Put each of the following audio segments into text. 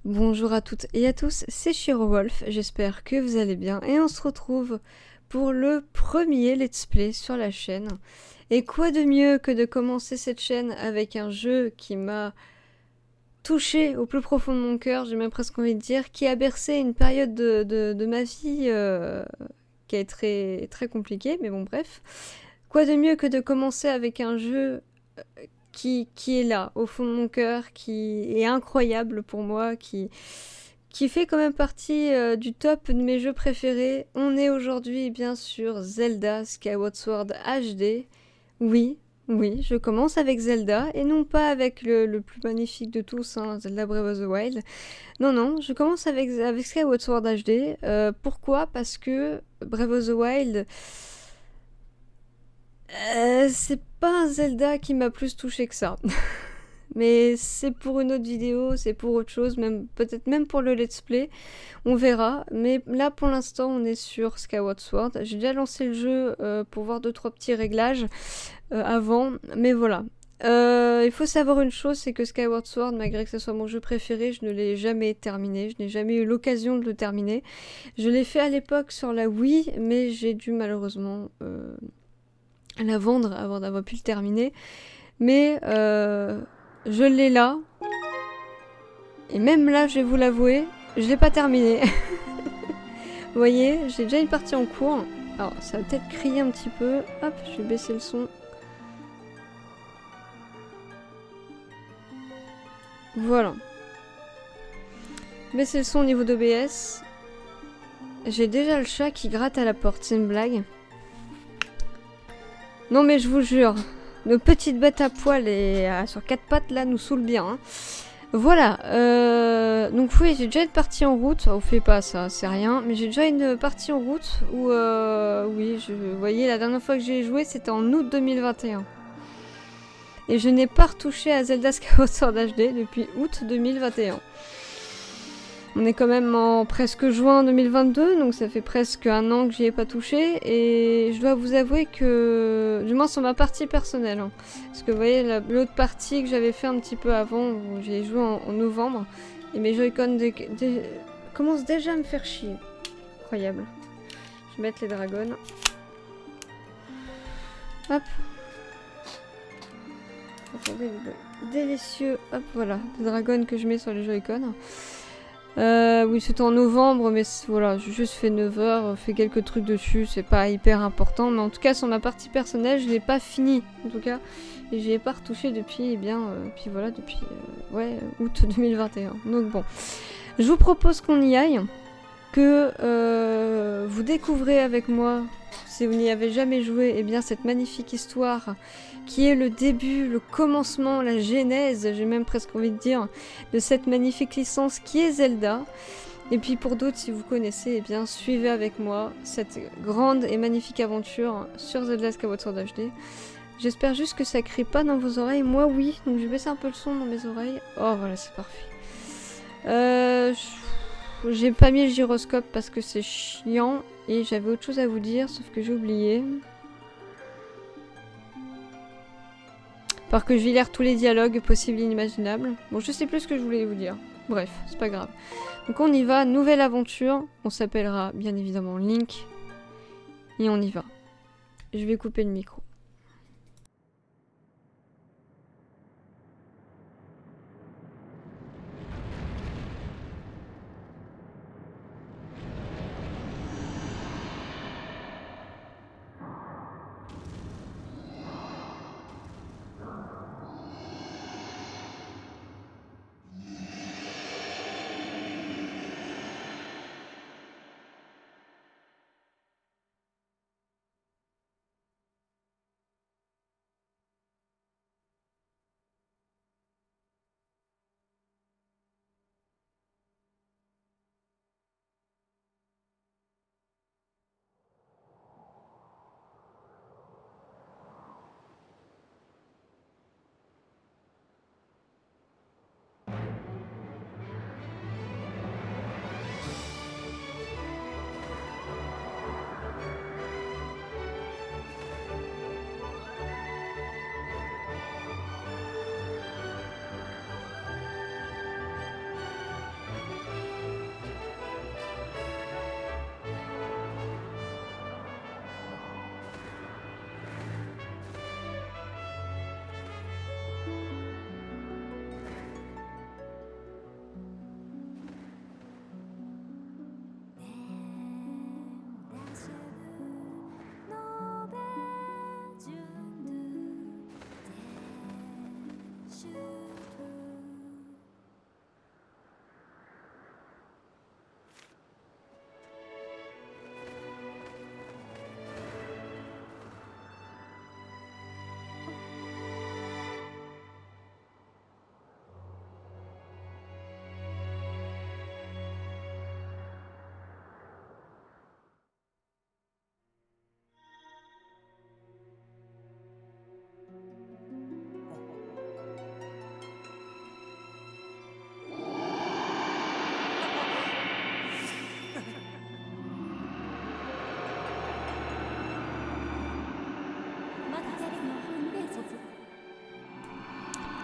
Bonjour à toutes et à tous, c'est Shirowolf, j'espère que vous allez bien et on se retrouve pour le premier let's play sur la chaîne. Et quoi de mieux que de commencer cette chaîne avec un jeu qui m'a touché au plus profond de mon cœur, j'ai même presque envie de dire, qui a bercé une période de ma vie qui a été très compliquée, mais bon bref. Quoi de mieux que de commencer avec un jeu qui est là, au fond de mon cœur, qui est incroyable pour moi, qui fait quand même partie du top de mes jeux préférés. On est aujourd'hui bien sûr Zelda Skyward Sword HD. Oui, oui, je commence avec Zelda, et non pas avec le plus magnifique de tous, hein, Zelda Breath of the Wild. Non, non, je commence avec Skyward Sword HD. Pourquoi ? Parce que Breath of the Wild... c'est pas un Zelda qui m'a plus touché que ça. Mais c'est pour une autre vidéo, c'est pour autre chose, même peut-être même pour le let's play, on verra. Mais là pour l'instant on est sur Skyward Sword. J'ai déjà lancé le jeu pour voir 2-3 petits réglages avant, mais voilà. Il faut savoir une chose, c'est que Skyward Sword, malgré que ce soit mon jeu préféré, je ne l'ai jamais terminé, je n'ai jamais eu l'occasion de le terminer. Je l'ai fait à l'époque sur la Wii, mais j'ai dû malheureusement la vendre avant d'avoir pu le terminer. Mais je l'ai là. Et même là, je vais vous l'avouer, je l'ai pas terminé. Vous voyez, j'ai déjà une partie en cours. Alors, ça va peut-être crier un petit peu. Hop, je vais baisser le son. Voilà. Baisser le son au niveau d'OBS. J'ai déjà le chat qui gratte à la porte, c'est une blague. Non mais je vous jure, nos petites bêtes à poil et sur 4 pattes là nous saoulent bien. Hein. Voilà, donc oui, j'ai déjà une partie en route, on fait pas ça, c'est rien, mais j'ai déjà une partie en route où, oui, vous voyez, la dernière fois que j'ai joué, c'était en août 2021. Et je n'ai pas retouché à Zelda Skyward Sword HD depuis août 2021. On est quand même en presque juin 2022, donc ça fait presque un an que j'y ai pas touché, et je dois vous avouer que, du moins sur ma partie personnelle, hein, parce que vous voyez l'autre partie que j'avais fait un petit peu avant, où j'ai joué en novembre, et mes Joy-Con commencent déjà à me faire chier. Incroyable. Je vais mettre les dragons. Hop. Attendez, délicieux. Hop, voilà, les dragons que je mets sur les Joy-Con. Oui, c'était en novembre, mais voilà, j'ai juste fait 9 heures, fait quelques trucs dessus, c'est pas hyper important, mais en tout cas, sur ma partie personnelle, je l'ai pas fini, en tout cas, et j'y ai pas retouché depuis, eh bien, puis voilà, depuis, ouais, août 2021. Donc bon, je vous propose qu'on y aille, que vous découvrez avec moi, si vous n'y avez jamais joué, eh bien, cette magnifique histoire qui est le début, le commencement, la genèse, j'ai même presque envie de dire, de cette magnifique licence qui est Zelda. Et puis pour d'autres, si vous connaissez, eh bien suivez avec moi cette grande et magnifique aventure sur Zelda Skyward Sword HD. J'espère juste que ça crie pas dans vos oreilles. Moi oui, donc je vais baisser un peu le son dans mes oreilles. Oh voilà, c'est parfait. J'ai pas mis le gyroscope parce que c'est chiant et j'avais autre chose à vous dire, sauf que j'ai oublié. Parce que je vais lire tous les dialogues possibles et inimaginables. Bon, je sais plus ce que je voulais vous dire. Bref, c'est pas grave. Donc on y va, nouvelle aventure. On s'appellera bien évidemment Link. Et on y va. Je vais couper le micro.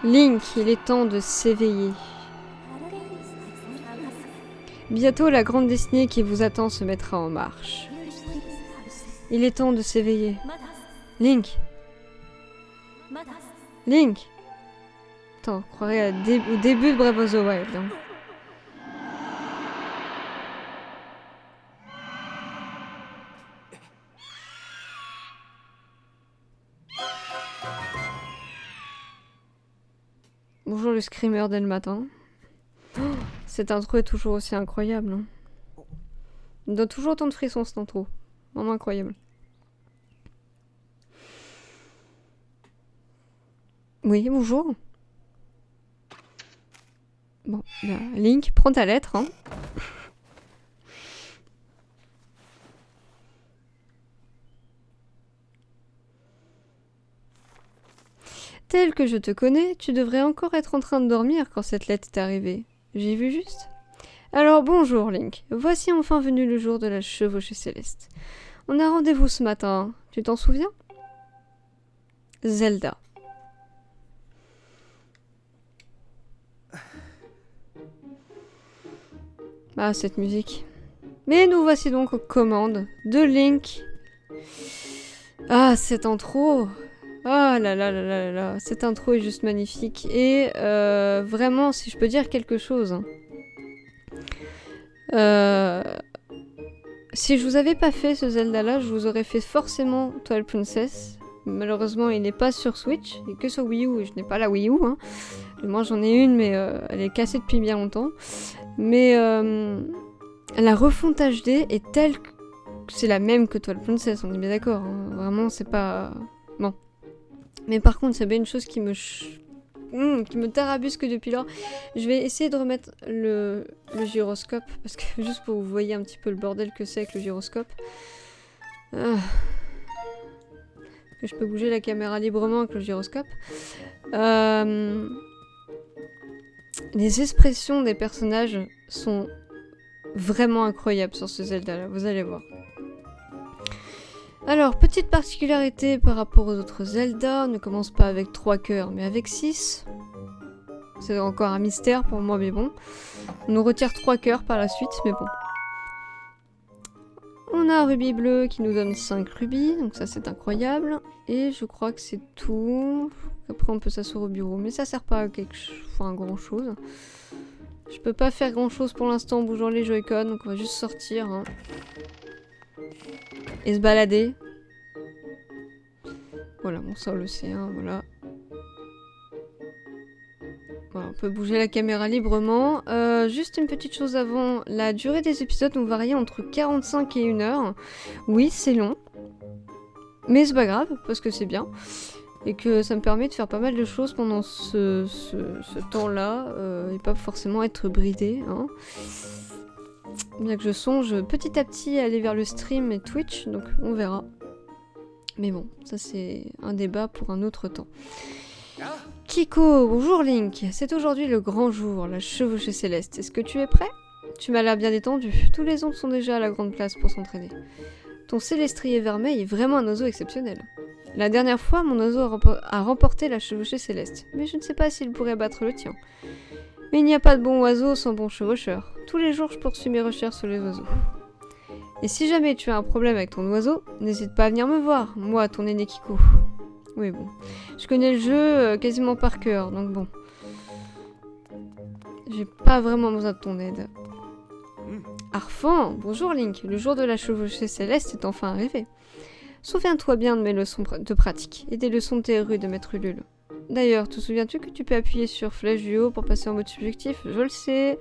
Link, il est temps de s'éveiller. Bientôt, la grande destinée qui vous attend se mettra en marche. Il est temps de s'éveiller. Link. Link. Attends, on croirait au début de Breath of the Wild. Hein. Bonjour le screamer dès le matin. Oh, cette intro est toujours aussi incroyable. Hein. Il donne toujours autant de frissons cette intro. Vraiment incroyable. Oui, bonjour. Bon, bah, Link, prends ta lettre. Hein. Tel que je te connais, tu devrais encore être en train de dormir quand cette lettre est arrivée. J'ai vu juste. Alors bonjour Link, voici enfin venu le jour de la chevauchée céleste. On a rendez-vous ce matin, tu t'en souviens? Zelda. Ah, cette musique. Mais nous voici donc aux commandes de Link. Ah, cette intro. Ah là là là là là, cette intro est juste magnifique. Et vraiment, si je peux dire quelque chose... si je vous avais pas fait ce Zelda là, je vous aurais fait forcément Twilight Princess. Malheureusement, il n'est pas sur Switch, il est que sur Wii U et je n'ai pas la Wii U. Hein. Moi j'en ai une, mais elle est cassée depuis bien longtemps. Mais la refonte HD est telle que c'est la même que Twilight Princess, on est bien d'accord. Hein. Vraiment, c'est pas... Bon. Mais par contre, c'est bien une chose qui me tarabusque depuis lors. Je vais essayer de remettre le gyroscope, parce que juste pour que vous voyez un petit peu le bordel que c'est avec le gyroscope. Que je peux bouger la caméra librement avec le gyroscope. Les expressions des personnages sont vraiment incroyables sur ce Zelda-là, vous allez voir. Alors, petite particularité par rapport aux autres Zelda, on ne commence pas avec 3 cœurs, mais avec 6. C'est encore un mystère pour moi, mais bon. On nous retire 3 cœurs par la suite, mais bon. On a un rubis bleu qui nous donne 5 rubis, donc ça c'est incroyable. Et je crois que c'est tout. Après on peut s'asseoir au bureau, mais ça sert pas à grand chose. Je peux pas faire grand chose pour l'instant en bougeant les Joy-Con, donc on va juste sortir. Hein. Et se balader. Voilà, bon ça on le sait, hein, voilà. Voilà, on peut bouger la caméra librement. Juste une petite chose avant, la durée des épisodes vont varier entre 45 et 1 heure. Oui, c'est long. Mais c'est pas grave, parce que c'est bien. Et que ça me permet de faire pas mal de choses pendant ce temps-là. Et pas forcément être bridé. Hein. Bien que je songe petit à petit à aller vers le stream et Twitch, donc on verra. Mais bon, ça c'est un débat pour un autre temps. Kiko, bonjour Link, c'est aujourd'hui le grand jour, la chevauchée céleste. Est-ce que tu es prêt? Tu m'as l'air bien détendu, tous les ombres sont déjà à la grande place pour s'entraîner. Ton célestrier vermeil est vraiment un oiseau exceptionnel. La dernière fois, mon oiseau a remporté la chevauchée céleste, mais je ne sais pas s'il pourrait battre le tien. Mais il n'y a pas de bon oiseau sans bon chevaucheur. Tous les jours, je poursuis mes recherches sur les oiseaux. Et si jamais tu as un problème avec ton oiseau, n'hésite pas à venir me voir, moi, ton aîné Kiko. Oui, bon. Je connais le jeu quasiment par cœur, donc bon. J'ai pas vraiment besoin de ton aide. Arfan, bonjour Link. Le jour de la chevauchée céleste est enfin arrivé. Souviens-toi bien de mes leçons de pratique et des leçons de théorie de Maître Ulule. D'ailleurs, te souviens-tu que tu peux appuyer sur flèche du haut pour passer en mode subjectif? Je le sais.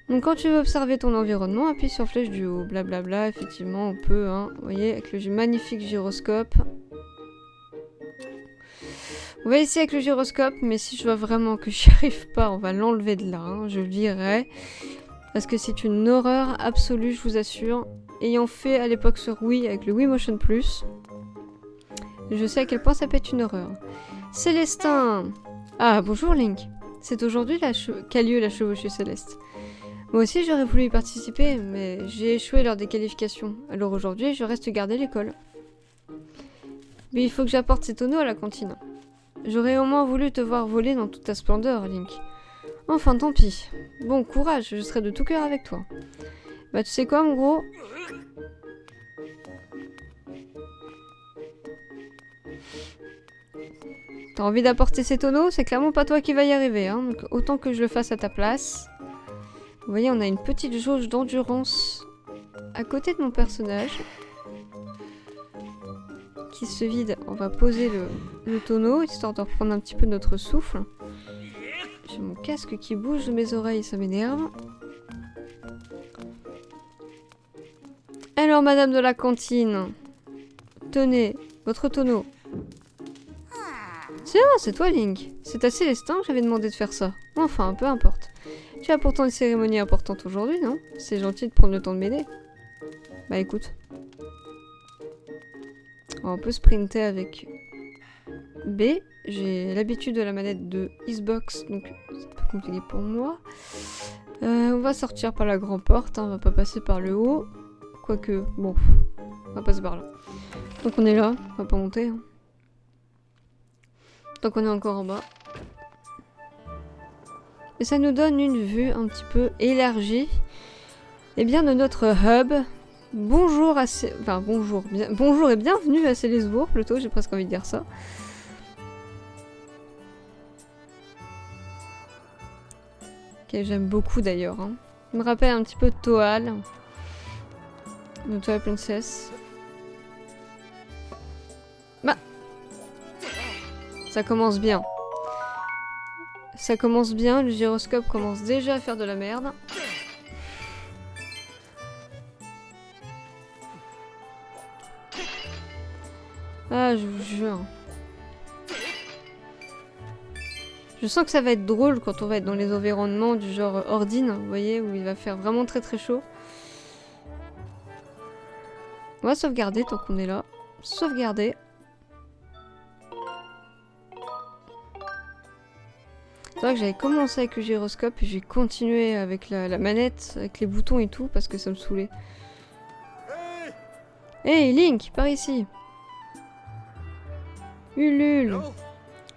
Donc quand tu veux observer ton environnement, appuie sur flèche du haut. Blablabla, effectivement, on peut, hein. Vous voyez, avec le magnifique gyroscope. On va essayer avec le gyroscope, mais si je vois vraiment que j'y arrive pas, on va l'enlever de là, hein, je le virerai. Parce que c'est une horreur absolue, je vous assure. Ayant fait à l'époque sur Wii avec le Wii Motion Plus, je sais à quel point ça peut être une horreur. Célestin! Ah, bonjour Link. C'est aujourd'hui qu'a lieu la chevauchée céleste. Moi aussi j'aurais voulu y participer, mais j'ai échoué lors des qualifications. Alors aujourd'hui, je reste garder l'école. Mais il faut que j'apporte ces tonneaux à la cantine. J'aurais au moins voulu te voir voler dans toute ta splendeur, Link. Enfin, tant pis. Bon, courage, je serai de tout cœur avec toi. Bah, tu sais quoi, mon gros? T'as envie d'apporter ces tonneaux? C'est clairement pas toi qui va y arriver, hein. Donc, autant que je le fasse à ta place. Vous voyez, on a une petite jauge d'endurance à côté de mon personnage. Qui se vide. On va poser le tonneau, histoire de reprendre un petit peu notre souffle. J'ai mon casque qui bouge de mes oreilles, ça m'énerve. Alors, madame de la cantine, tenez, votre tonneau. Tiens, c'est toi, Link. C'est à Célestin que j'avais demandé de faire ça. Enfin, peu importe. Tu as pourtant une cérémonie importante aujourd'hui, non? C'est gentil de prendre le temps de m'aider. Bah écoute. On peut sprinter avec B. J'ai l'habitude de la manette de Xbox, donc c'est un peu compliqué pour moi. On va sortir par la grande porte, hein, on va pas passer par le haut. Quoique, bon, on va passer par là. Donc on est là, on va pas monter. Hein. Tant qu'on est encore en bas. Et ça nous donne une vue un petit peu élargie. Et bien de notre hub. Bonjour à enfin bonjour et bienvenue à Célesbourg plutôt, j'ai presque envie de dire ça. Que j'aime beaucoup d'ailleurs. Hein. Il me rappelle un petit peu Toal. De Toal Princess. Bah. Ça commence bien. Ça commence bien, le gyroscope commence déjà à faire de la merde. Ah, je vous jure. Je sens que ça va être drôle quand on va être dans les environnements du genre Ordine, vous voyez, où il va faire vraiment très très chaud. On va sauvegarder tant qu'on est là. Sauvegarder. C'est vrai que j'avais commencé avec le gyroscope et j'ai continué avec la manette, avec les boutons et tout, parce que ça me saoulait. Hey Link, par ici. Ulule.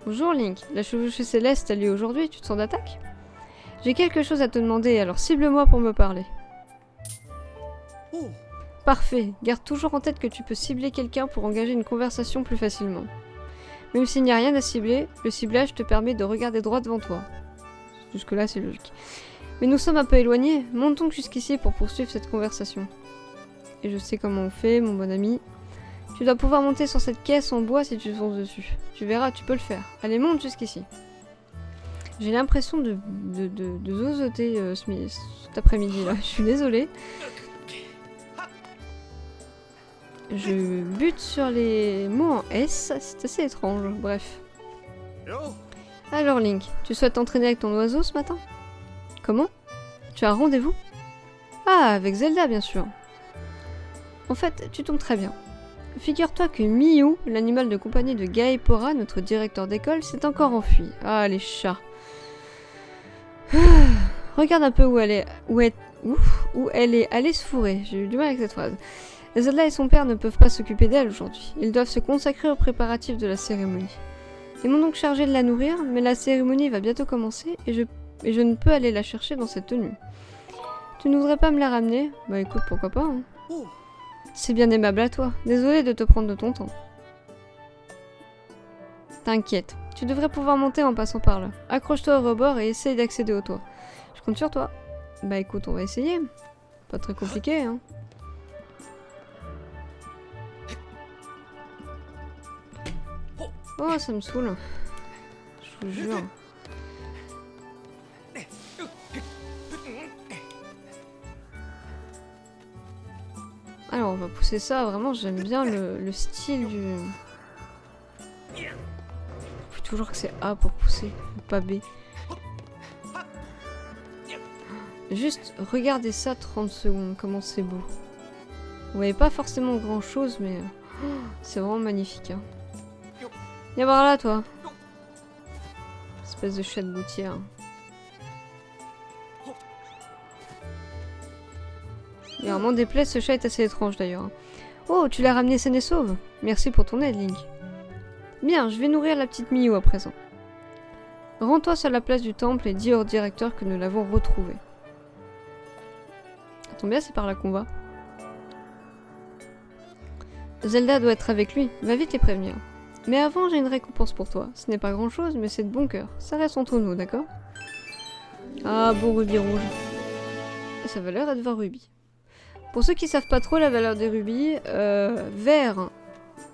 Bonjour Link, la chevauchée céleste a lieu aujourd'hui, tu te sens d'attaque? J'ai quelque chose à te demander, alors cible-moi pour me parler. Parfait, garde toujours en tête que tu peux cibler quelqu'un pour engager une conversation plus facilement. Même s'il n'y a rien à cibler, le ciblage te permet de regarder droit devant toi. Jusque-là, c'est logique. Mais nous sommes un peu éloignés, montons jusqu'ici pour poursuivre cette conversation. Et je sais comment on fait, mon bon ami. Tu dois pouvoir monter sur cette caisse en bois si tu fonces dessus. Tu verras, tu peux le faire. Allez, monte jusqu'ici. J'ai l'impression de zozoter cet après-midi là. Je suis désolée. Je bute sur les mots en S, c'est assez étrange, bref. Alors Link, tu souhaites t'entraîner avec ton oiseau ce matin? Comment? Tu as un rendez-vous? Ah, avec Zelda bien sûr. En fait, tu tombes très bien. Figure-toi que Miou, l'animal de compagnie de Gaepora, notre directeur d'école, s'est encore enfui. Ah, les chats. Regarde un peu où elle est allée se fourrer. J'ai eu du mal avec cette phrase. Zelda et son père ne peuvent pas s'occuper d'elle aujourd'hui. Ils doivent se consacrer aux préparatifs de la cérémonie. Ils m'ont donc chargé de la nourrir, mais la cérémonie va bientôt commencer et je ne peux aller la chercher dans cette tenue. Tu ne voudrais pas me la ramener? Bah écoute, pourquoi pas, hein. C'est bien aimable à toi. Désolée de te prendre de ton temps. T'inquiète, tu devrais pouvoir monter en passant par là. Accroche-toi au rebord et essaye d'accéder au toit. Je compte sur toi. Bah écoute, on va essayer. Pas très compliqué, hein. Oh, ça me saoule. Je vous jure. Alors, on va pousser ça. Vraiment, j'aime bien le style du... Faut toujours que c'est A pour pousser, pas B. Juste, regardez ça 30 secondes, comment c'est beau. Vous voyez pas forcément grand chose, mais... c'est vraiment magnifique, hein. Viens voir là, toi. Espèce de chat de gouttière. Il y a vraiment des plaies, ce chat est assez étrange d'ailleurs. Oh, tu l'as ramené saine et sauve. Merci pour ton aide, Link. Bien, je vais nourrir la petite Miou à présent. Rends-toi sur la place du temple et dis au directeur que nous l'avons retrouvé. Ça tombe bien, c'est par là qu'on va. Zelda doit être avec lui, va vite les prévenir. Mais avant, j'ai une récompense pour toi. Ce n'est pas grand-chose, mais c'est de bon cœur. Ça reste entre nous, d'accord? Ah, bon rubis rouge. Et sa valeur est de 20 rubis. Pour ceux qui savent pas trop la valeur des rubis, vert,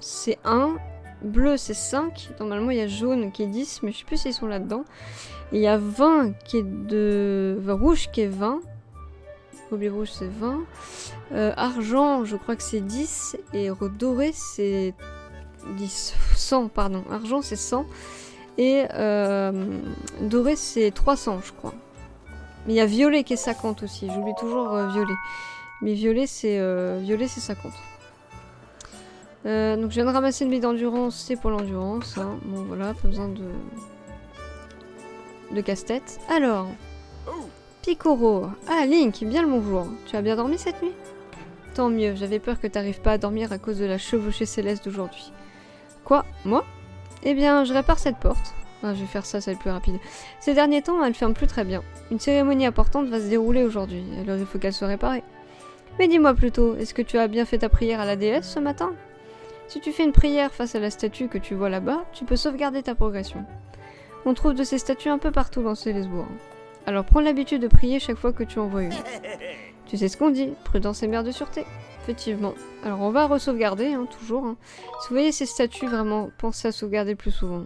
c'est 1, bleu, c'est 5. Normalement, il y a jaune qui est 10, mais je sais plus s'ils sont là-dedans. Il y a 20 qui est de... rouge qui est 20. Rubis rouge, c'est 20. Argent, je crois que c'est 10. Et doré, c'est 10. 100, pardon. Argent, c'est 100. Et doré, c'est 300, je crois. Mais il y a violet qui est 50 aussi. J'oublie toujours violet. Mais violet, c'est 50. Donc je viens de ramasser une bille d'endurance. C'est pour l'endurance. Hein. Bon, voilà, pas besoin de casse-tête. Alors... Picoro. Ah, Link, bien le bonjour. Tu as bien dormi cette nuit? Tant mieux, j'avais peur que t'arrives pas à dormir à cause de la chevauchée céleste d'aujourd'hui. Quoi? Moi? Eh bien, je répare cette porte. Ah, je vais faire ça, ça va être plus rapide. Ces derniers temps, elle ferme plus très bien. Une cérémonie importante va se dérouler aujourd'hui, alors il faut qu'elle soit réparée. Mais dis-moi plutôt, est-ce que tu as bien fait ta prière à la déesse ce matin? Si tu fais une prière face à la statue que tu vois là-bas, tu peux sauvegarder ta progression. On trouve de ces statues un peu partout dans Célesbourg. Alors prends l'habitude de prier chaque fois que tu en vois une. Tu sais ce qu'on dit, prudence est mère de sûreté. Effectivement. Alors on va re-sauvegarder, hein, toujours. Hein. Si vous voyez ces statues, vraiment, pensez à sauvegarder plus souvent.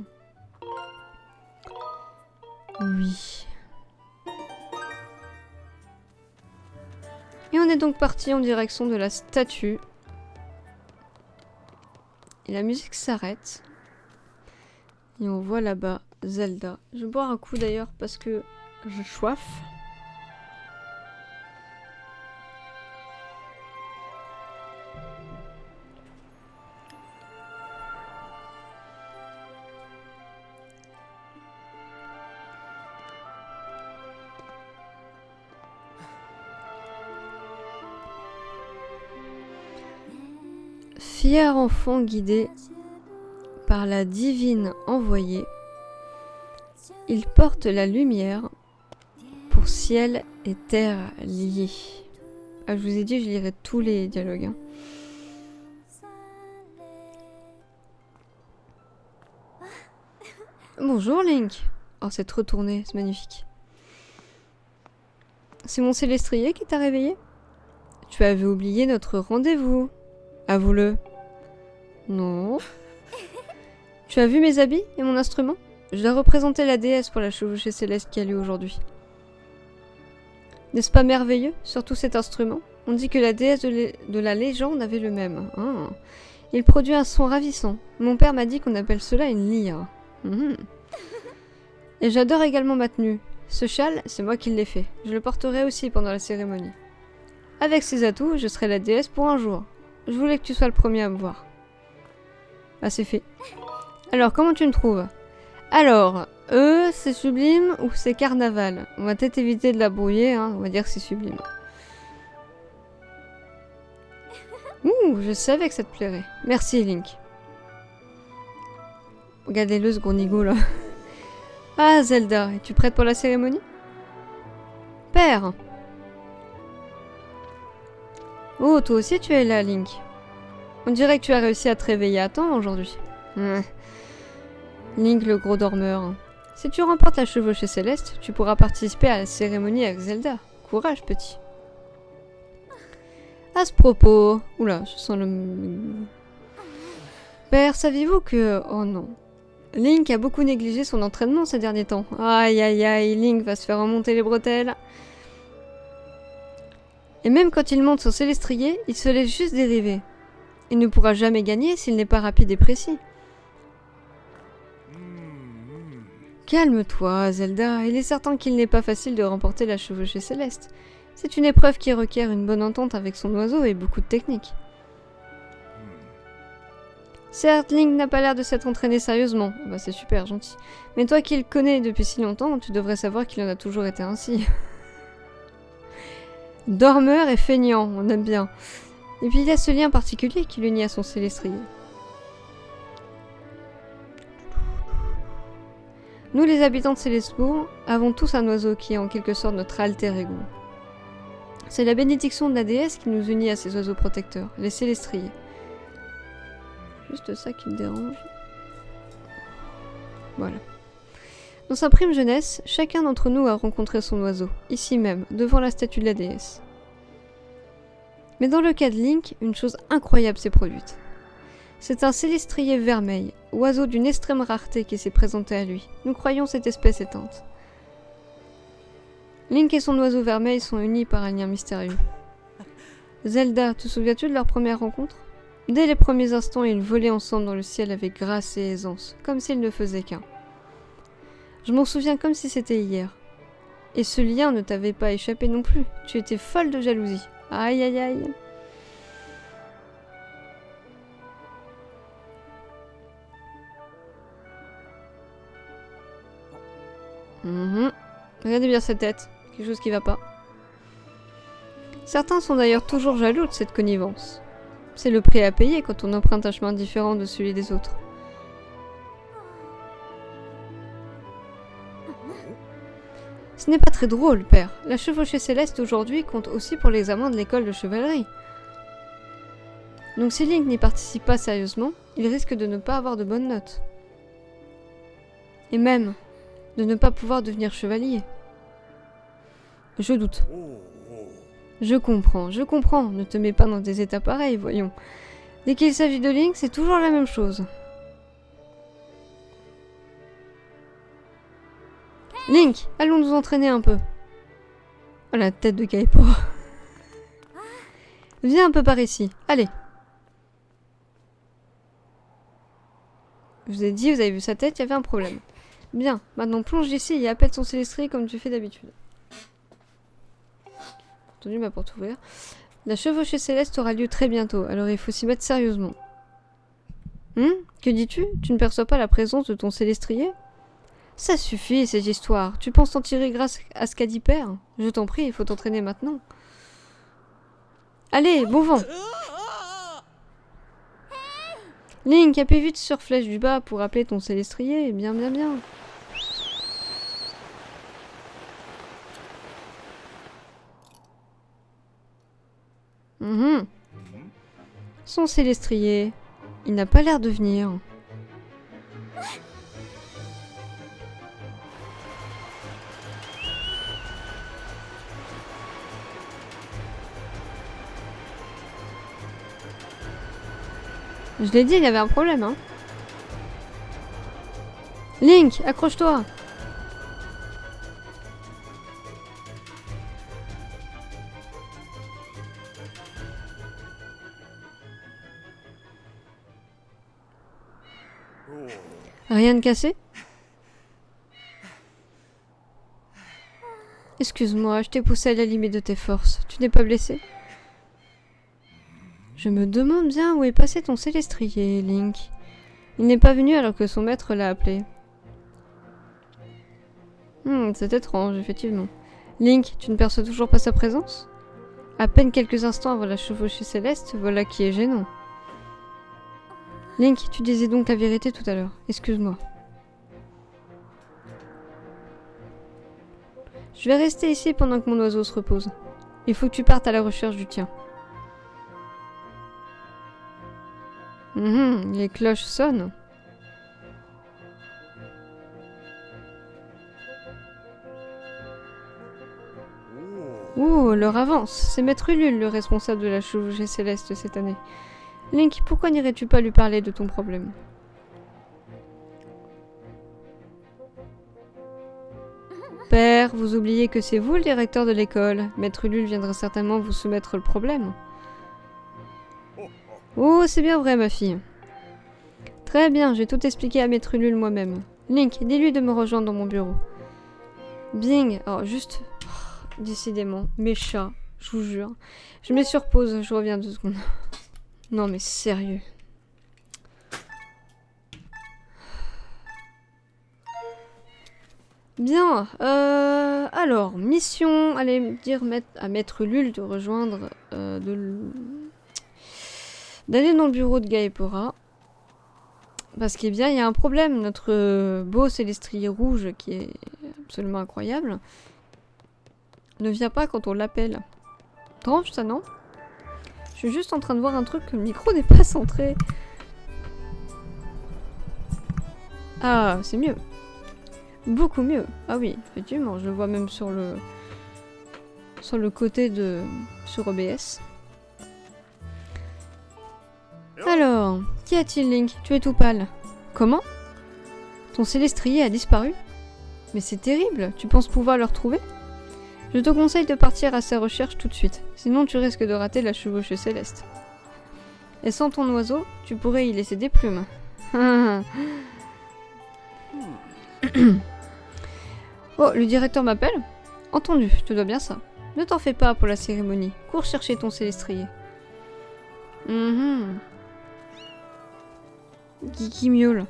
Oui. Et on est donc parti en direction de la statue. Et la musique s'arrête. Et on voit là-bas Zelda. Je vais boire un coup d'ailleurs parce que je soif. Fier enfant guidé par la divine envoyée, il porte la lumière pour ciel et terre liés. Ah, je vous ai dit, je lirai tous les dialogues. Hein. Bonjour Link. Oh, c'est retourné, c'est magnifique. C'est mon Célestrier qui t'a réveillé? Tu avais oublié notre rendez-vous. Avoue-le. Non. Tu as vu mes habits et mon instrument? Je dois représenter la déesse pour la chevauchée céleste qui a lieu aujourd'hui. N'est-ce pas merveilleux, surtout cet instrument? On dit que la déesse de la légende avait le même. Ah. Il produit un son ravissant. Mon père m'a dit qu'on appelle cela une lyre. Et j'adore également ma tenue. Ce châle, c'est moi qui l'ai fait. Je le porterai aussi pendant la cérémonie. Avec ces atouts, je serai la déesse pour un jour. Je voulais que tu sois le premier à me voir. Ah, c'est fait. Alors, comment tu me trouves? Alors, c'est sublime ou c'est carnaval? On va peut-être éviter de la brouiller, hein. On va dire que c'est sublime. Ouh, je savais que ça te plairait. Merci, Link. Regardez-le, ce gros nigo, là. Ah, Zelda, es-tu prête pour la cérémonie? Père! Oh, toi aussi tu es là, Link. On dirait que tu as réussi à te réveiller à temps aujourd'hui. Link, le gros dormeur. Si tu remportes la chevauchée céleste, tu pourras participer à la cérémonie avec Zelda. Courage, petit. À ce propos... Oula, je sens le... Père, saviez-vous que... Oh non. Link a beaucoup négligé son entraînement ces derniers temps. Aïe aïe aïe, Link va se faire remonter les bretelles. Et même quand il monte son Célestrier, il se laisse juste dériver. Il ne pourra jamais gagner s'il n'est pas rapide et précis. Calme-toi, Zelda. Il est certain qu'il n'est pas facile de remporter la chevauchée céleste. C'est une épreuve qui requiert une bonne entente avec son oiseau et beaucoup de technique. Certes, Link n'a pas l'air de s'être entraîné sérieusement. Bah, c'est super gentil. Mais toi qui le connais depuis si longtemps, tu devrais savoir qu'il en a toujours été ainsi. Dormeur et feignant, on aime bien. Et puis il y a ce lien particulier qui l'unit à son Célestrier. Nous, les habitants de Célesbourg, avons tous un oiseau qui est en quelque sorte notre alter ego. C'est la bénédiction de la déesse qui nous unit à ces oiseaux protecteurs, les célestriers. Juste ça qui me dérange. Voilà. Dans sa prime jeunesse, chacun d'entre nous a rencontré son oiseau, ici même, devant la statue de la déesse. Mais dans le cas de Link, une chose incroyable s'est produite. C'est un célestrier vermeil, oiseau d'une extrême rareté qui s'est présenté à lui. Nous croyons cette espèce éteinte. Link et son oiseau vermeil sont unis par un lien mystérieux. Zelda, te souviens-tu de leur première rencontre? Dès les premiers instants, ils volaient ensemble dans le ciel avec grâce et aisance, comme s'ils ne faisaient qu'un. Je m'en souviens comme si c'était hier. Et ce lien ne t'avait pas échappé non plus. Tu étais folle de jalousie. Aïe aïe aïe. Regardez bien sa tête. Quelque chose qui va pas. Certains sont d'ailleurs toujours jaloux de cette connivence. C'est le prix à payer quand on emprunte un chemin différent de celui des autres. Ce n'est pas très drôle, père. La chevauchée céleste aujourd'hui compte aussi pour l'examen de l'école de chevalerie. Donc si Link n'y participe pas sérieusement, il risque de ne pas avoir de bonnes notes. Et même, de ne pas pouvoir devenir chevalier. Je doute. Je comprends, ne te mets pas dans des états pareils, voyons. Dès qu'il s'agit de Link, c'est toujours la même chose. Link, allons nous entraîner un peu. Oh, la tête de Kaipo. Viens un peu par ici, allez. Je vous ai dit, vous avez vu sa tête, il y avait un problème. Bien, maintenant plonge ici et appelle son célestrier comme tu fais d'habitude. Entendu ma porte ouverte. La chevauchée céleste aura lieu très bientôt, alors il faut s'y mettre sérieusement. Que dis-tu? Tu ne perçois pas la présence de ton célestrier? Ça suffit, ces histoires. Tu penses t'en tirer grâce à ce qu'a dit Père? Je t'en prie, il faut t'entraîner maintenant. Allez, bon vent! Link, appuie vite sur flèche du bas pour appeler ton célestrier. Bien, bien, bien. Son célestrier. Il n'a pas l'air de venir. Je l'ai dit, il y avait un problème, hein. Link, accroche-toi. Rien de cassé? Excuse-moi, je t'ai poussé à la limite de tes forces. Tu n'es pas blessé? Je me demande bien où est passé ton célestrier, Link. Il n'est pas venu alors que son maître l'a appelé. C'est étrange, effectivement. Link, tu ne perçois toujours pas sa présence? À peine quelques instants avant la chevauchée céleste, voilà qui est gênant. Link, tu disais donc la vérité tout à l'heure. Excuse-moi. Je vais rester ici pendant que mon oiseau se repose. Il faut que tu partes à la recherche du tien. Les cloches sonnent. L'heure avance. C'est Maître Ulule, le responsable de la chevauchée céleste cette année. Link, pourquoi n'irais-tu pas lui parler de ton problème? Père, vous oubliez que c'est vous le directeur de l'école. Maître Ulule viendra certainement vous soumettre le problème. Oh, c'est bien vrai, ma fille. Très bien, j'ai tout expliqué à Maître Ulule moi-même. Link, dis-lui de me rejoindre dans mon bureau. Bing, alors juste... décidément, mes chats, je vous jure. Je mets sur pause, je reviens 2 secondes. Non mais sérieux. Bien, alors, mission, allez dire à Maître Ulule de rejoindre, d'aller dans le bureau de Gaepora. Parce qu'il y a un problème. Notre beau Célestrier rouge, qui est absolument incroyable, ne vient pas quand on l'appelle. Étrange ça, non? Je suis juste en train de voir un truc que le micro n'est pas centré. Ah, c'est mieux. Beaucoup mieux. Ah oui, effectivement, je le vois même sur le côté de... sur OBS. Alors, qu'y a-t-il, Link? Tu es tout pâle. Comment? Ton Célestrier a disparu? Mais c'est terrible, tu penses pouvoir le retrouver? Je te conseille de partir à sa recherche tout de suite, sinon tu risques de rater la chevauchée céleste. Et sans ton oiseau, tu pourrais y laisser des plumes. Oh, le directeur m'appelle? Entendu, je te dois bien ça. Ne t'en fais pas pour la cérémonie, cours chercher ton Célestrier. Qui miaule.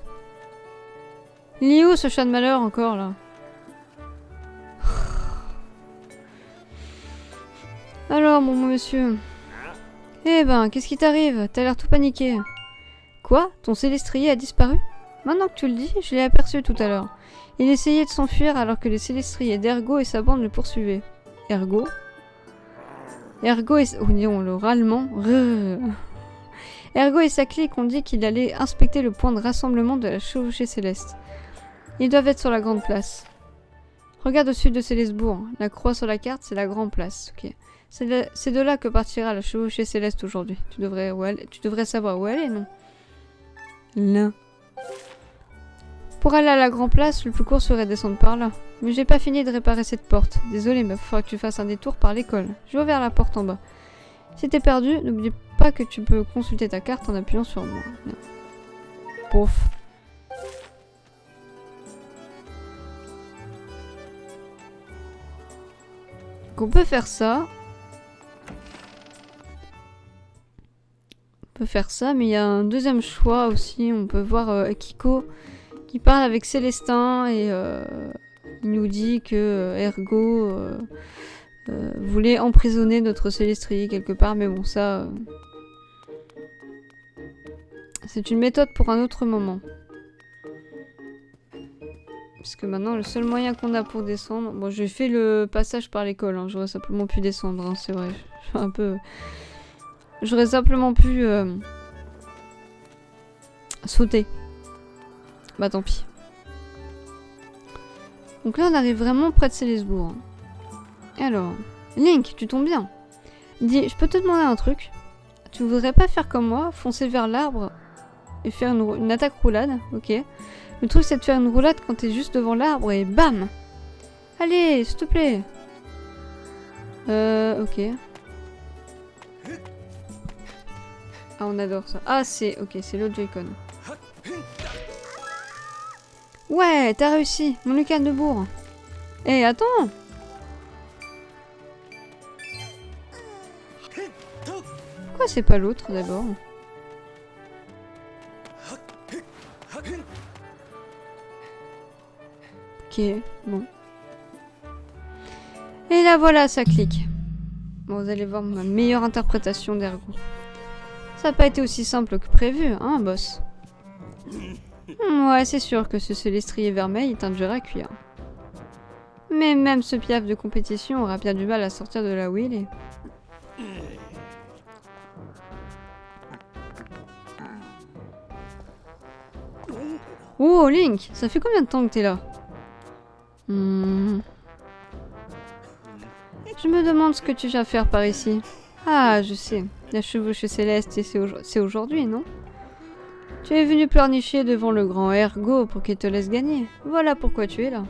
Il est où ce chat de malheur encore là? Alors mon monsieur. Eh ben, qu'est-ce qui t'arrive? T'as l'air tout paniqué. Quoi? Ton Célestrier a disparu? Maintenant que tu le dis, je l'ai aperçu tout à l'heure. Il essayait de s'enfuir alors que les Célestriers d'Ergo et sa bande le poursuivaient. Ergo? Ergo et... Oh non, le râlement. Ergo et sa clique ont dit qu'il allait inspecter le point de rassemblement de la chevauchée céleste. Ils doivent être sur la grande place. Regarde au sud de Célesbourg. La croix sur la carte, c'est la grande place. Ok. C'est de là que partira la chevauchée céleste aujourd'hui. Tu devrais savoir où elle est, non? Là. Pour aller à la grande place, le plus court serait de descendre par là. Mais j'ai pas fini de réparer cette porte. Désolé, mais il faudra que tu fasses un détour par l'école. Je vais vers la porte en bas. Si t'es perdu, n'oublie pas que tu peux consulter ta carte en appuyant sur moi. Pouf. Donc on peut faire ça. On peut faire ça, mais il y a un deuxième choix aussi. On peut voir Kiko qui parle avec Célestin et il nous dit que Ergo voulait emprisonner notre Célestrier quelque part, mais bon, ça... c'est une méthode pour un autre moment. Parce que maintenant, le seul moyen qu'on a pour descendre... Bon, j'ai fait le passage par l'école, hein. J'aurais simplement pu descendre, hein, c'est vrai. Je suis un peu... J'aurais simplement pu... sauter. Bah tant pis. Donc là, on arrive vraiment près de Célesbourg. Alors, Link, tu tombes bien. Dis, je peux te demander un truc? Tu voudrais pas faire comme moi, foncer vers l'arbre et faire une attaque roulade? Ok. Le truc, c'est de faire une roulade quand t'es juste devant l'arbre et bam! Allez, s'il te plaît. Ok. Ah, on adore ça. Ah, c'est... Ok, c'est l'autre Joy-Con. Ouais, t'as réussi. Mon Lucas de bourre. Eh, attends! Pourquoi c'est pas l'autre, d'abord? Ok, bon. Et là, voilà, ça clique. Bon, vous allez voir ma meilleure interprétation d'Ergo. Ça n'a pas été aussi simple que prévu, hein, boss? Ouais, c'est sûr que ce Célestrier vermeil est un dur à cuire. Mais même ce piaf de compétition aura bien du mal à sortir de là où il est. Oh, Link, ça fait combien de temps que t'es là? Je me demande ce que tu viens faire par ici. Ah, je sais. La chevauchée céleste, c'est aujourd'hui, non? Tu es venu pleurnicher devant le grand Ergo pour qu'il te laisse gagner. Voilà pourquoi tu es là.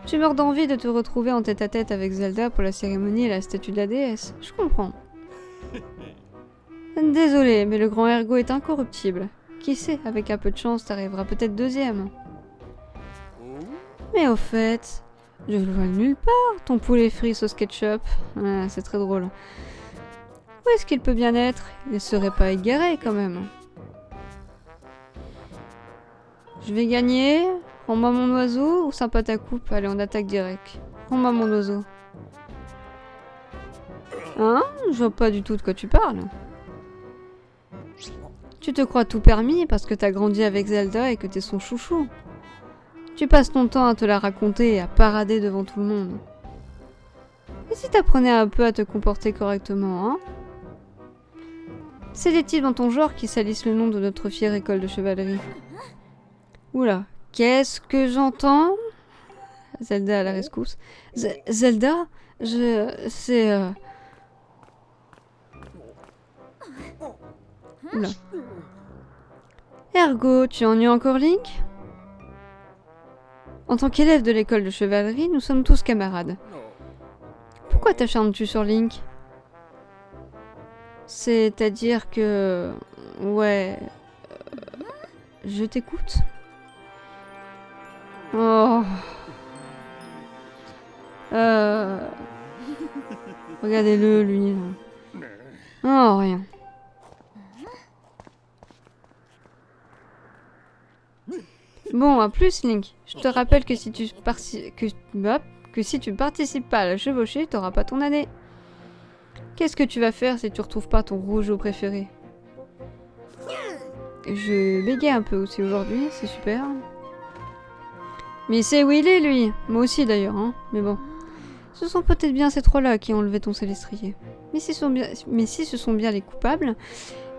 Tu meurs d'envie de te retrouver en tête-à-tête avec Zelda pour la cérémonie et la statue de la déesse. Je comprends. Désolé, mais le grand Ergo est incorruptible. Qui sait, avec un peu de chance, t'arriveras peut-être deuxième. Mais au fait, je le vois nulle part, ton poulet frit sauce ketchup. Ah, c'est très drôle. Où est-ce qu'il peut bien être? Il ne serait pas égaré quand même. Je vais gagner. Rends-moi mon oiseau ou sympa ta coupe? Allez, on attaque direct. Rends-moi mon oiseau. Hein? Je vois pas du tout de quoi tu parles. Tu te crois tout permis parce que t'as grandi avec Zelda et que t'es son chouchou. Tu passes ton temps à te la raconter et à parader devant tout le monde. Et si t'apprenais un peu à te comporter correctement, hein? C'est des types dans ton genre qui salissent le nom de notre fière école de chevalerie. Oula, qu'est-ce que j'entends? Zelda à la rescousse. Zelda? C'est... Oula. Ergo, tu ennuies encore Link? En tant qu'élève de l'école de chevalerie, nous sommes tous camarades. Pourquoi t'acharnes-tu sur Link? C'est-à-dire que... Ouais... Je t'écoute. Oh... Regardez-le, lui. Oh, rien. Bon, à plus, Link. Je te rappelle que si tu participes pas à la chevauchée, t'auras pas ton année. Qu'est-ce que tu vas faire si tu retrouves pas ton rougeau préféré? Je bégaye un peu aussi aujourd'hui, c'est super. Mais il sait où il est, lui. Moi aussi, d'ailleurs, hein. Mais bon. Ce sont peut-être bien ces trois-là qui ont enlevé ton célestrier. Mais si ce sont bien les coupables,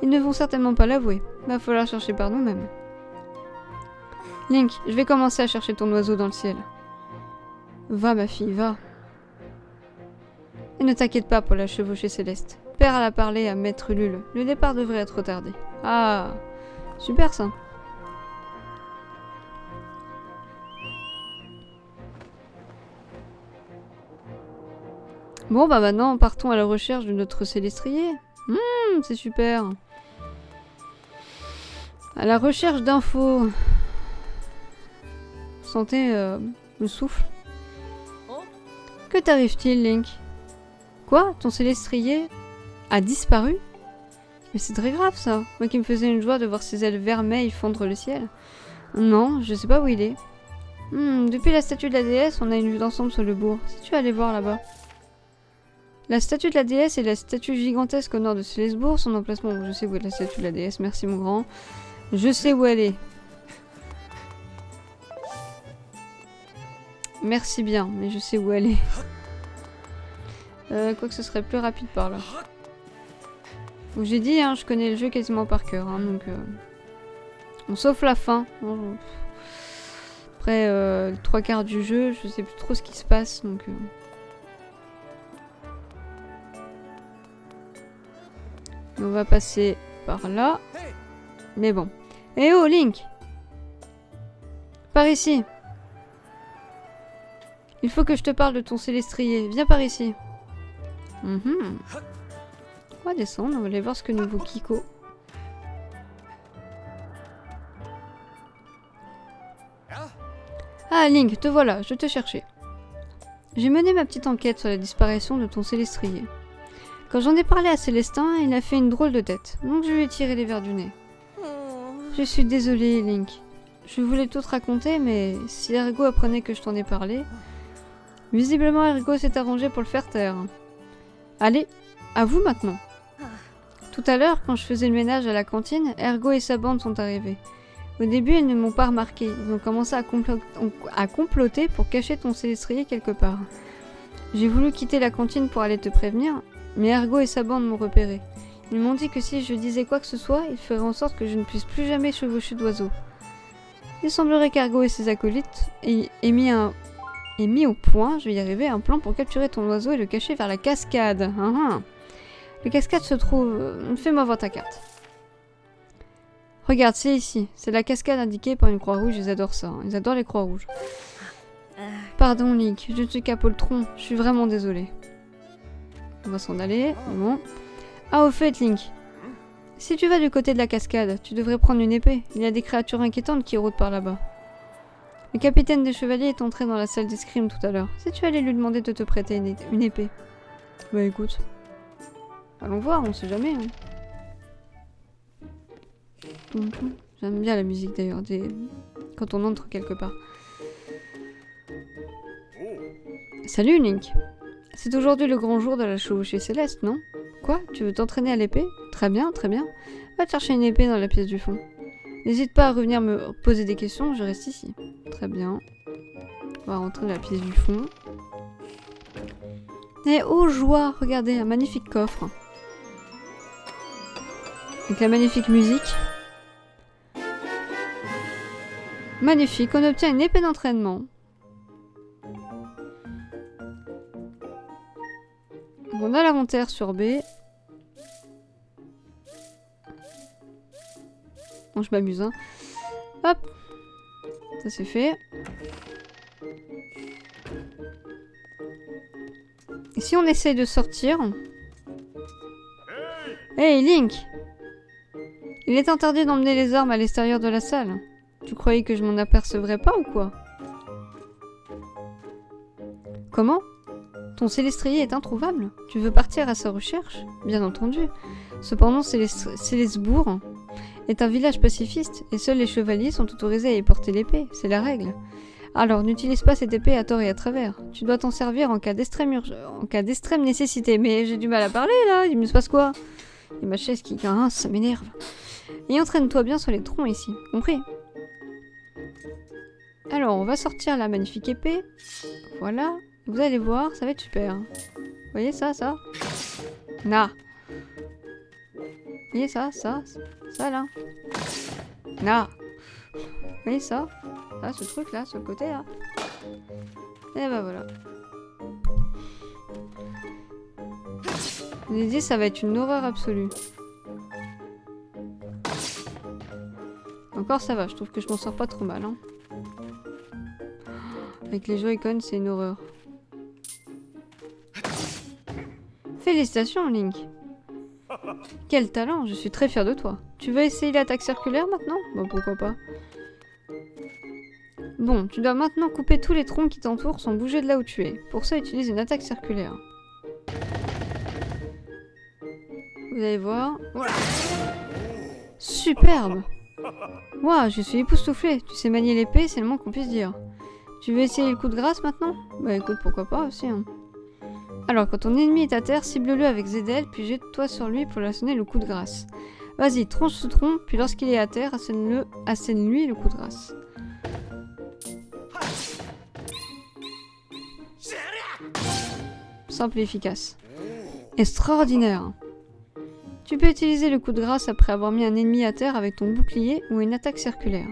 ils ne vont certainement pas l'avouer. Va falloir chercher par nous-mêmes. Link, je vais commencer à chercher ton oiseau dans le ciel. Va, ma fille, va. Et ne t'inquiète pas pour la chevauchée céleste. Père a parlé à Maître Lul. Le départ devrait être retardé. Ah, super ça. Bon, bah maintenant, partons à la recherche de notre célestrier. C'est super. À la recherche d'infos. Sentez le souffle. Que t'arrive-t-il, Link? Quoi? Ton célestrier a disparu? Mais c'est très grave, ça. Moi qui me faisais une joie de voir ses ailes vermeilles fondre le ciel. Non, je sais pas où il est. Depuis la statue de la déesse, on a une vue d'ensemble sur le bourg. Si tu allais voir là-bas. La statue de la déesse et la statue gigantesque au nord de Célesbourg, son emplacement. Je sais où est la statue de la déesse, merci mon grand. Je sais où elle est. Merci bien, mais je sais où elle est. Quoique ce serait plus rapide par là. Donc j'ai dit, hein, je connais le jeu quasiment par cœur, hein, donc... Sauf la fin. Après, les trois quarts du jeu, je sais plus trop ce qui se passe, donc... On va passer par là. Mais bon. Eh oh, Link! Par ici! Il faut que je te parle de ton célestrier. Viens par ici. On va descendre, on va aller voir ce que nous vaut Kiko. Ah, Link, te voilà, je te cherchais. J'ai mené ma petite enquête sur la disparition de ton célestrier. Quand j'en ai parlé à Célestin, il a fait une drôle de tête, donc je lui ai tiré les verres du nez. Je suis désolée, Link. Je voulais tout te raconter, mais si Ergo apprenait que je t'en ai parlé... Visiblement, Ergo s'est arrangé pour le faire taire. Allez, à vous maintenant. Tout à l'heure, quand je faisais le ménage à la cantine, Ergo et sa bande sont arrivés. Au début, ils ne m'ont pas remarqué. Ils ont commencé à comploter pour cacher ton célestrier quelque part. J'ai voulu quitter la cantine pour aller te prévenir, mais Ergo et sa bande m'ont repéré. Ils m'ont dit que si je disais quoi que ce soit, ils feraient en sorte que je ne puisse plus jamais chevaucher d'oiseaux. Il semblerait qu'Ergo et ses acolytes aient mis au point, je vais y arriver, un plan pour capturer ton oiseau et le cacher vers la cascade. La cascade se trouve... Fais-moi voir ta carte. Regarde, c'est ici. C'est la cascade indiquée par une croix rouge, ils adorent ça. Ils adorent les croix rouges. Pardon, Link, je ne suis qu'à poltron. Je suis vraiment désolée. On va s'en aller. Bon. Ah, au fait, Link. Si tu vas du côté de la cascade, tu devrais prendre une épée. Il y a des créatures inquiétantes qui rôdent par là-bas. Le capitaine des chevaliers est entré dans la salle d'escrime tout à l'heure. Si tu allais lui demander de te prêter une épée. Bah écoute. Allons voir, on sait jamais. Hein. J'aime bien la musique d'ailleurs, quand on entre quelque part. Salut Link. C'est aujourd'hui le grand jour de la chevauchée céleste, non? Quoi? Tu veux t'entraîner à l'épée? Très bien, très bien. Va te chercher une épée dans la pièce du fond. N'hésite pas à revenir me poser des questions, je reste ici. Très bien. On va rentrer dans la pièce du fond. Et oh joie, regardez, un magnifique coffre. Avec la magnifique musique. Magnifique, on obtient une épée d'entraînement. On a l'inventaire sur B. Bon, je m'amuse, hein. Hop. Ça c'est fait. Et si on essaye de sortir... Hey Link! Il est interdit d'emmener les armes à l'extérieur de la salle. Tu croyais que je m'en apercevrais pas ou quoi? Comment? Ton Célestrier est introuvable? Tu veux partir à sa recherche? Bien entendu. Cependant, Célesbourg est un village pacifiste et seuls les chevaliers sont autorisés à y porter l'épée. C'est la règle. Alors, n'utilise pas cette épée à tort et à travers. Tu dois t'en servir en cas d'extrême nécessité. Mais j'ai du mal à parler là, il me se passe quoi? Et ma chaise qui grince, ça m'énerve. Et entraîne-toi bien sur les troncs ici, compris? Alors, on va sortir la magnifique épée. Voilà. Vous allez voir, ça va être super. Vous voyez ça? Na. Vous voyez ça là. Na. Vous voyez ça? Ça, ce truc là, sur le côté là. Et bah voilà. Je vous ai dit, ça va être une horreur absolue. Encore ça va, je trouve que je m'en sors pas trop mal. Hein. Avec les Joy-Con, c'est une horreur. Félicitations, Link. Quel talent, je suis très fière de toi. Tu veux essayer l'attaque circulaire maintenant? Bah pourquoi pas. Bon, tu dois maintenant couper tous les troncs qui t'entourent sans bouger de là où tu es. Pour ça, utilise une attaque circulaire. Vous allez voir. Voilà. Superbe. Waouh, je suis époustouflée. Tu sais manier l'épée, c'est le moins qu'on puisse dire. Tu veux essayer le coup de grâce maintenant? Bah écoute, pourquoi pas aussi. Hein. Alors, quand ton ennemi est à terre, cible-le avec Zedel, puis jette-toi sur lui pour lui assonner le coup de grâce. Vas-y, tronche ce tronc, puis lorsqu'il est à terre, assène-lui le coup de grâce. Simple et efficace. Extraordinaire. Tu peux utiliser le coup de grâce après avoir mis un ennemi à terre avec ton bouclier ou une attaque circulaire.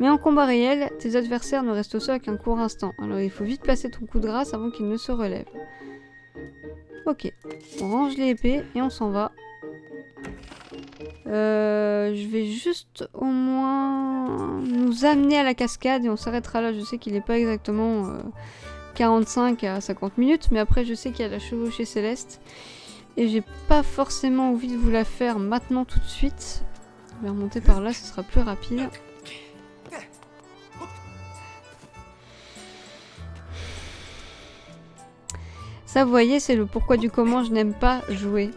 Mais en combat réel, tes adversaires ne restent au sol qu'un court instant, alors il faut vite placer ton coup de grâce avant qu'il ne se relève. Ok, on range les épées et on s'en va. Je vais juste au moins nous amener à la cascade et on s'arrêtera là. Je sais qu'il n'est pas exactement 45 à 50 minutes, mais après je sais qu'il y a la chevauchée céleste. Et j'ai pas forcément envie de vous la faire maintenant tout de suite. Je vais remonter par là, ce sera plus rapide. Ça, vous voyez, c'est le pourquoi du comment je n'aime pas jouer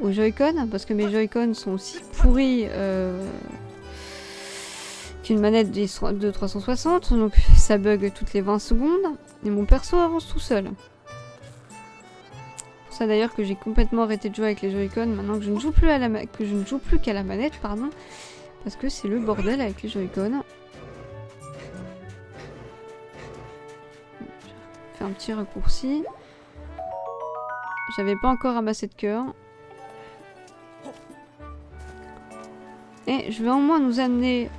aux Joy-Con, parce que mes Joy-Con sont aussi pourris qu'une manette de 360, donc ça bug toutes les 20 secondes, et mon perso avance tout seul. C'est pour ça d'ailleurs que j'ai complètement arrêté de jouer avec les Joy-Con, maintenant que je ne joue plus qu'à la manette, pardon, parce que c'est le bordel avec les Joy-Con. Un petit raccourci. J'avais pas encore ramassé de cœur. Et je vais au moins nous amener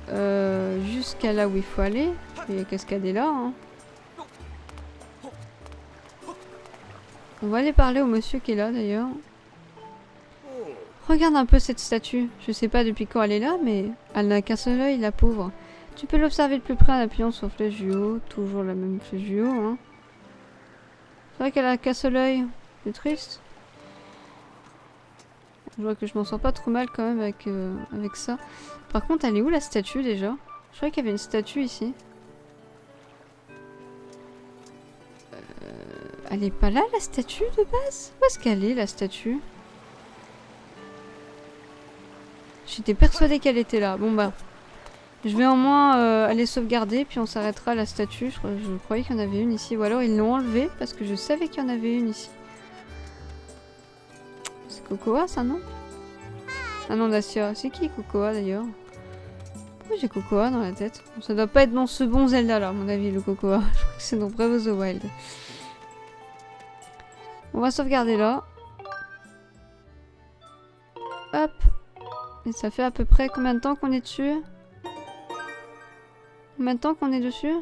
jusqu'à là où il faut aller. Et la cascade est là. Hein. On va aller parler au monsieur qui est là d'ailleurs. Regarde un peu cette statue. Je sais pas depuis quand elle est là, mais elle n'a qu'un seul œil, la pauvre. Tu peux l'observer de plus près en appuyant sur flèche du haut. Toujours la même flèche du haut. Hein. C'est vrai qu'elle a qu'un seul œil. C'est triste. Je vois que je m'en sors pas trop mal quand même avec ça. Par contre, elle est où la statue déjà? Je croyais qu'il y avait une statue ici. Elle est pas là la statue de base? Où est-ce qu'elle est la statue? J'étais persuadée qu'elle était là. Bon bah. Je vais au moins aller sauvegarder, puis on s'arrêtera à la statue. Je croyais qu'il y en avait une ici. Ou alors ils l'ont enlevée, parce que je savais qu'il y en avait une ici. C'est Cocoa, ça, non? Ah non, Dacia. C'est qui Cocoa d'ailleurs? Pourquoi j'ai Cocoa dans la tête? Ça doit pas être dans ce bon Zelda là, à mon avis, le Cocoa. Je crois que c'est dans Breath of the Wild. On va sauvegarder là. Hop. Et ça fait à peu près combien de temps qu'on est dessus? Combien de temps qu'on est dessus?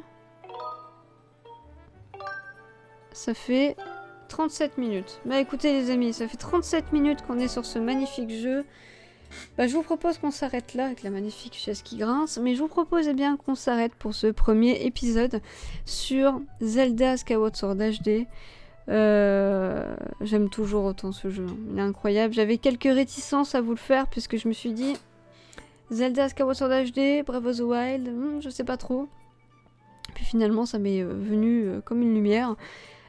Ça fait 37 minutes. Bah écoutez les amis, ça fait 37 minutes qu'on est sur ce magnifique jeu. Bah je vous propose qu'on s'arrête là avec la magnifique chaise qui grince. Mais je vous propose eh bien qu'on s'arrête pour ce premier épisode sur Zelda Skyward Sword HD. J'aime toujours autant ce jeu. Il est incroyable. J'avais quelques réticences à vous le faire puisque je me suis dit... Zelda Skyward Sword HD, Breath of the Wild, je sais pas trop. Puis finalement ça m'est venu comme une lumière.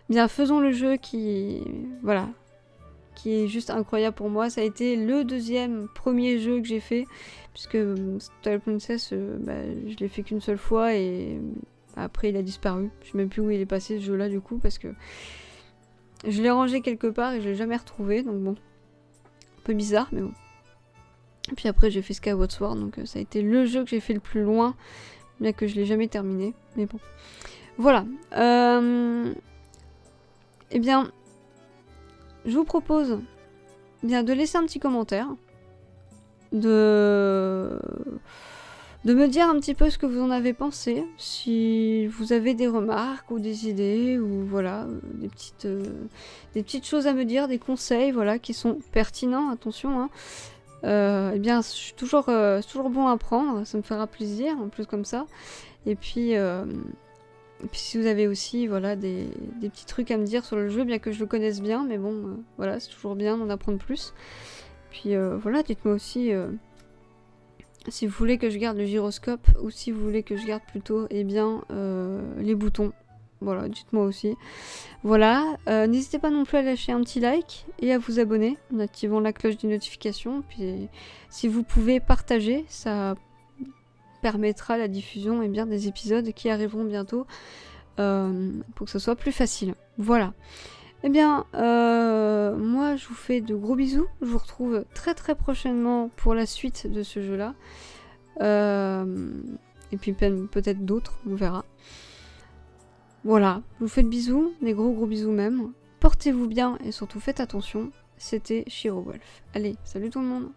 Bien, faisons le jeu qui... Voilà. Qui est juste incroyable pour moi. Ça a été le premier jeu que j'ai fait. Puisque Twilight Princess, je l'ai fait qu'une seule fois et après il a disparu. Je sais même plus où il est passé ce jeu là du coup parce que je l'ai rangé quelque part et je l'ai jamais retrouvé. Donc bon, un peu bizarre mais bon. Puis après j'ai fait Skyward Sword, donc ça a été le jeu que j'ai fait le plus loin, bien que je l'ai jamais terminé, mais bon. Voilà. Eh bien, je vous propose bien de laisser un petit commentaire, de me dire un petit peu ce que vous en avez pensé, si vous avez des remarques ou des idées, ou voilà, des petites choses à me dire, des conseils, voilà, qui sont pertinents, attention, hein. Eh bien, c'est toujours bon à prendre, ça me fera plaisir, en plus comme ça. Et puis si vous avez aussi voilà, des petits trucs à me dire sur le jeu, bien que je le connaisse bien, mais bon, voilà, c'est toujours bien d'en apprendre plus. Puis voilà, dites-moi aussi si vous voulez que je garde le gyroscope, ou si vous voulez que je garde plutôt, eh bien, les boutons. Voilà, dites-moi aussi. Voilà, n'hésitez pas non plus à lâcher un petit like et à vous abonner en activant la cloche des notifications. Puis si vous pouvez partager, ça permettra la diffusion bien, des épisodes qui arriveront bientôt pour que ce soit plus facile. Voilà. Eh bien, moi je vous fais de gros bisous. Je vous retrouve très très prochainement pour la suite de ce jeu-là. Et puis peut-être d'autres, on verra. Voilà, je vous fais de bisous, des gros bisous même. Portez-vous bien et surtout faites attention. C'était Shiro Wolf. Allez, salut tout le monde!